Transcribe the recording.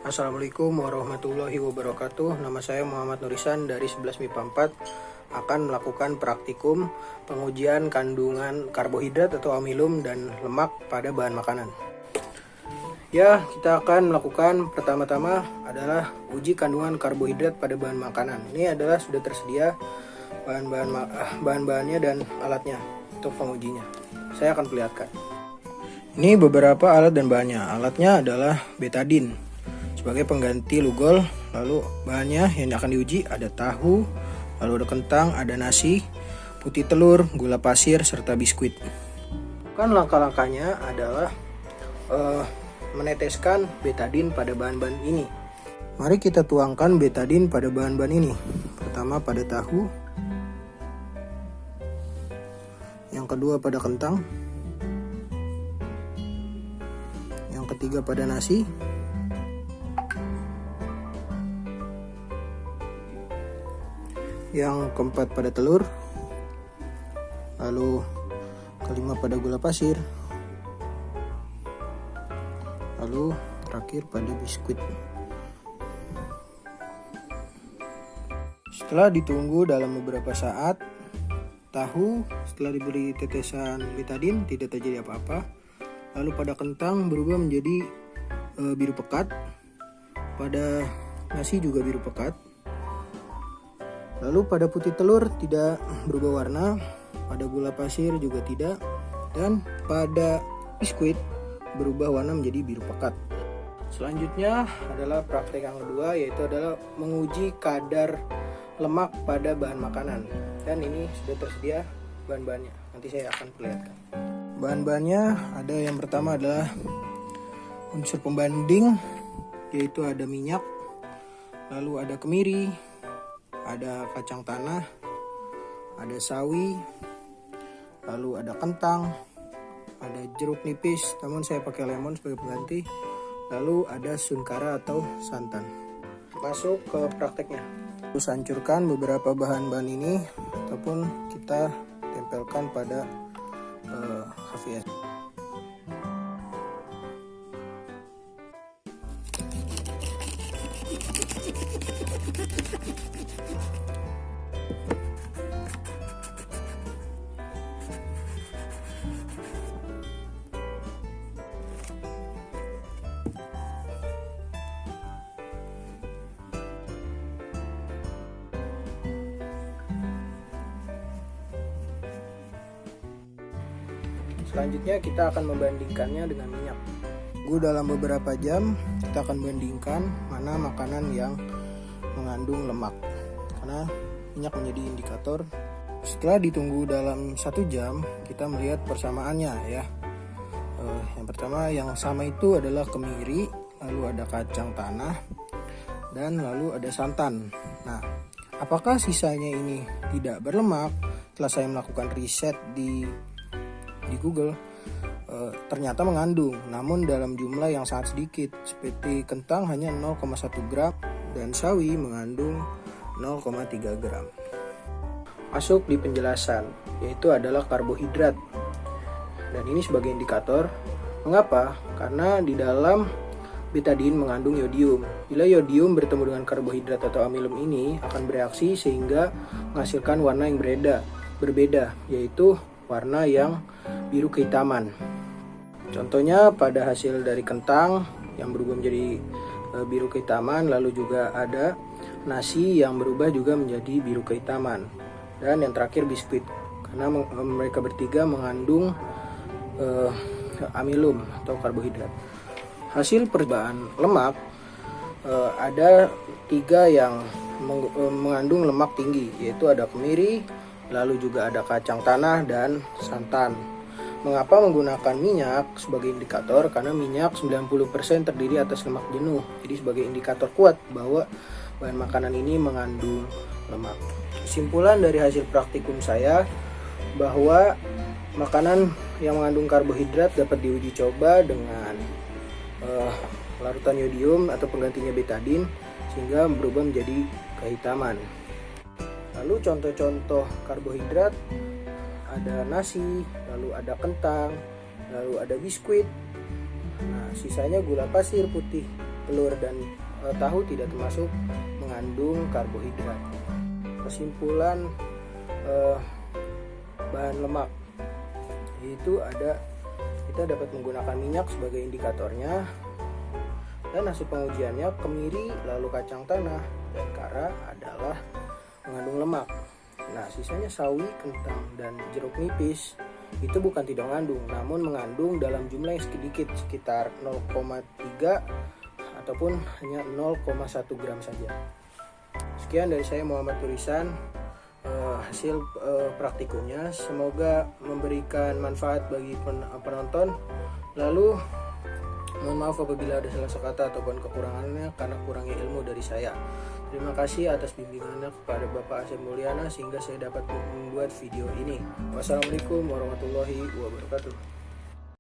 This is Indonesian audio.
Assalamualaikum warahmatullahi wabarakatuh. Nama saya Muhammad Nurisan dari 11 MIPA 4 akan melakukan praktikum pengujian kandungan karbohidrat atau amilum dan lemak pada bahan makanan. Ya, kita akan melakukan pertama-tama adalah uji kandungan karbohidrat pada bahan makanan. Ini adalah sudah tersedia bahan-bahannya dan alatnya untuk pengujinya. Saya akan perlihatkan. Ini beberapa alat dan bahannya. Alatnya adalah betadine sebagai pengganti lugol. Lalu bahannya yang akan diuji ada tahu, lalu ada kentang, ada nasi, putih telur, gula pasir, serta biskuit. Kan langkah-langkahnya adalah meneteskan betadine pada bahan-bahan ini. Mari kita tuangkan betadine pada bahan-bahan ini. Pertama pada tahu, yang kedua pada kentang, yang ketiga pada nasi, yang keempat pada telur, lalu kelima pada gula pasir, lalu terakhir pada biskuit. Setelah ditunggu dalam beberapa saat, tahu setelah diberi tetesan betadine tidak terjadi apa-apa. Lalu pada kentang berubah menjadi biru pekat, pada nasi juga biru pekat. Lalu pada putih telur tidak berubah warna, pada gula pasir juga tidak, dan pada biskuit berubah warna menjadi biru pekat. Selanjutnya adalah praktek yang kedua, yaitu adalah menguji kadar lemak pada bahan makanan. Dan ini sudah tersedia bahan-bahannya, nanti saya akan perlihatkan. Bahan-bahannya ada, yang pertama adalah unsur pembanding, yaitu ada minyak, lalu ada kemiri, ada kacang tanah, ada sawi, lalu ada kentang, ada jeruk nipis, namun saya pakai lemon sebagai pengganti, lalu ada sunkara atau santan. Masuk ke prakteknya. Terus hancurkan beberapa bahan-bahan ini ataupun kita tempelkan pada HVS. Selanjutnya kita akan membandingkannya dengan minyak. Dalam beberapa jam kita akan bandingkan mana makanan yang mengandung lemak, karena minyak menjadi indikator. Setelah ditunggu dalam 1 jam, kita melihat persamaannya ya. Yang pertama yang sama itu adalah kemiri, lalu ada kacang tanah, dan lalu ada santan. Nah, apakah sisanya ini tidak berlemak? Setelah saya melakukan riset di Google, ternyata mengandung, namun dalam jumlah yang sangat sedikit. Seperti kentang hanya 0,1 gram dan sawi mengandung 0,3 gram. Masuk di penjelasan, yaitu adalah karbohidrat. Dan ini sebagai indikator. Mengapa? Karena di dalam betadine mengandung yodium. Bila yodium bertemu dengan karbohidrat atau amilum ini akan bereaksi sehingga menghasilkan warna yang berbeda, yaitu warna yang biru kehitaman. Contohnya pada hasil dari kentang yang berubah menjadi biru kehitaman, lalu juga ada nasi yang berubah juga menjadi biru kehitaman, dan yang terakhir biskuit, karena mereka bertiga mengandung amilum atau karbohidrat. Hasil perbedaan lemak ada 3 yang mengandung lemak tinggi, yaitu ada kemiri, lalu juga ada kacang tanah dan santan. Mengapa menggunakan minyak sebagai indikator? Karena minyak 90% terdiri atas lemak jenuh. Jadi sebagai indikator kuat bahwa bahan makanan ini mengandung lemak. Kesimpulan dari hasil praktikum saya bahwa makanan yang mengandung karbohidrat dapat diuji coba dengan larutan yodium atau penggantinya betadine sehingga berubah menjadi kehitaman. Lalu contoh-contoh karbohidrat ada nasi, lalu ada kentang, lalu ada biskuit, sisanya gula pasir, putih, telur, dan tahu tidak termasuk mengandung karbohidrat. Kesimpulan bahan lemak itu ada, kita dapat menggunakan minyak sebagai indikatornya, dan hasil pengujiannya kemiri, lalu kacang tanah, dan kara adalah mengandung lemak. Nah, sisanya sawi, kentang, dan jeruk nipis itu bukan tidak mengandung, namun mengandung dalam jumlah yang sedikit, sekitar 0,3 ataupun hanya 0,1 gram saja. Sekian dari saya, Muhammad Turisan, hasil praktikumnya. Semoga memberikan manfaat bagi penonton. Lalu mohon maaf apabila ada salah kata ataupun kekurangannya karena kurangnya ilmu dari saya. Terima kasih atas bimbingannya kepada Bapak Asep Mulyana sehingga saya dapat membuat video ini. Wassalamualaikum warahmatullahi wabarakatuh.